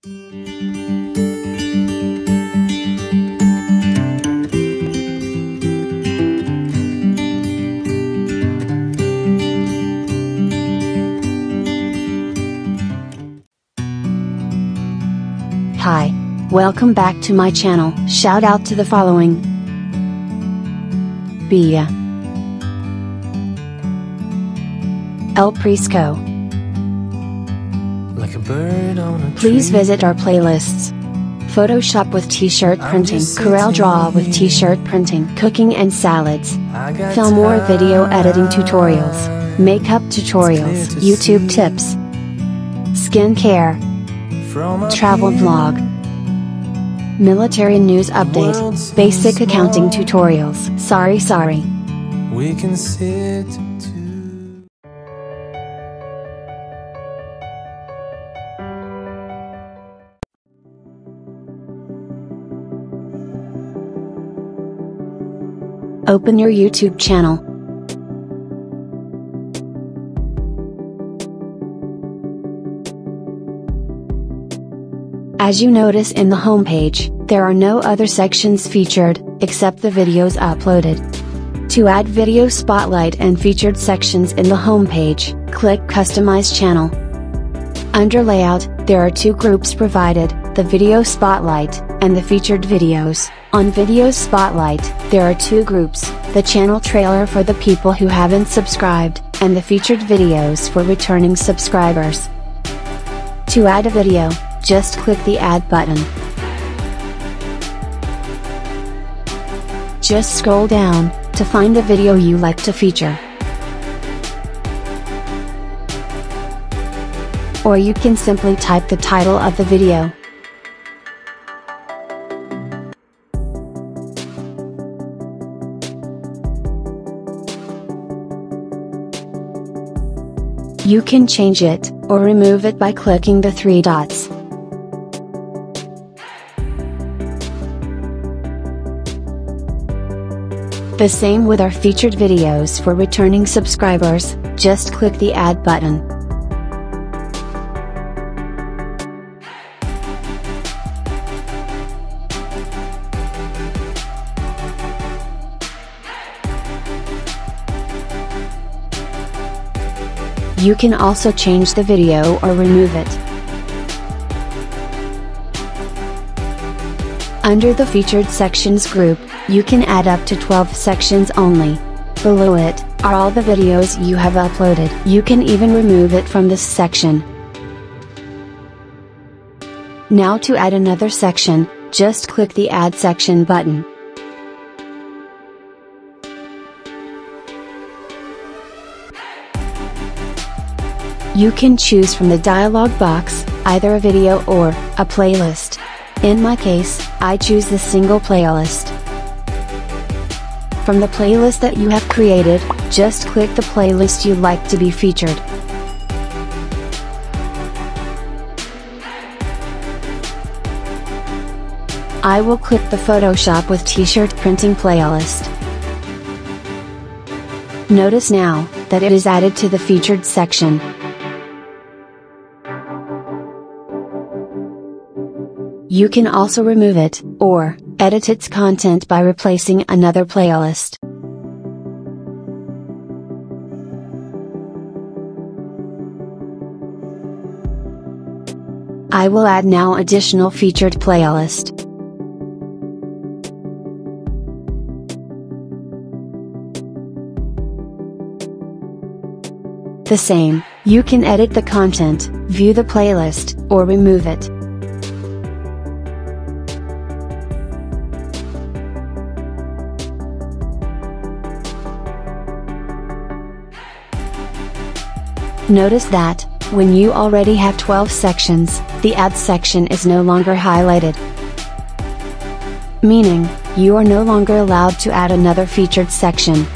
Hi. Welcome back to my channel. Shout out to the following: Bia, El Prisco. Like a bird on a Please tree. visit our playlists: Photoshop with t-shirt printing, Corel Draw with t-shirt printing, cooking and salads, Filmora video editing tutorials, makeup tutorials, YouTube tips, skincare, travel vlog, military news update, basic accounting tutorials. Sorry. We can sit too. Open your YouTube channel. As you notice in the homepage, there are no other sections featured, except the videos uploaded. To add video spotlight and featured sections in the homepage, click Customize Channel. Under Layout, there are two groups provided: the Video Spotlight, and the Featured Videos. On Video Spotlight, there are two groups: the channel trailer for the people who haven't subscribed, and the featured videos for returning subscribers. To add a video, just click the Add button. Just scroll down to find the video you like to feature. Or you can simply type the title of the video. You can change it, or remove it by clicking the three dots. The same with our featured videos for returning subscribers, just click the Add button. You can also change the video or remove it. Under the Featured Sections group, you can add up to 12 sections only. Below it are all the videos you have uploaded. You can even remove it from this section. Now to add another section, just click the Add Section button. You can choose from the dialog box, either a video or a playlist. In my case, I choose the single playlist. From the playlist that you have created, just click the playlist you'd like to be featured. I will click the Photoshop with t-shirt printing playlist. Notice now that it is added to the featured section. You can also remove it, or edit its content by replacing another playlist. I will add now additional featured playlist. The same, you can edit the content, view the playlist, or remove it. Notice that, when you already have 12 sections, the Add section is no longer highlighted. Meaning, you are no longer allowed to add another featured section.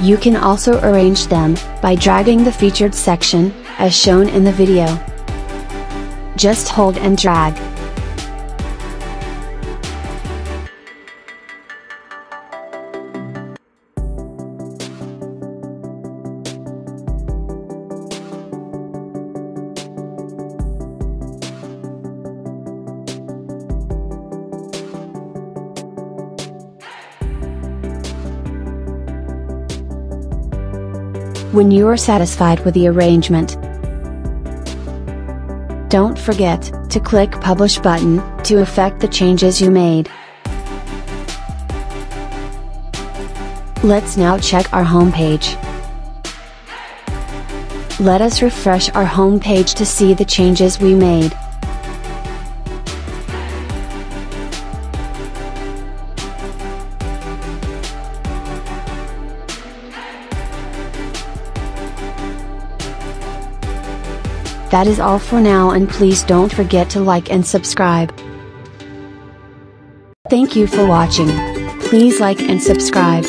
You can also arrange them, by dragging the featured section, as shown in the video. Just hold and drag. when you are satisfied with the arrangement. Don't forget to click Publish button to effect the changes you made. Let's now check our home page. Let us refresh our home page to see the changes we made. That is all for now, and please don't forget to like and subscribe. Thank you for watching. Please like and subscribe.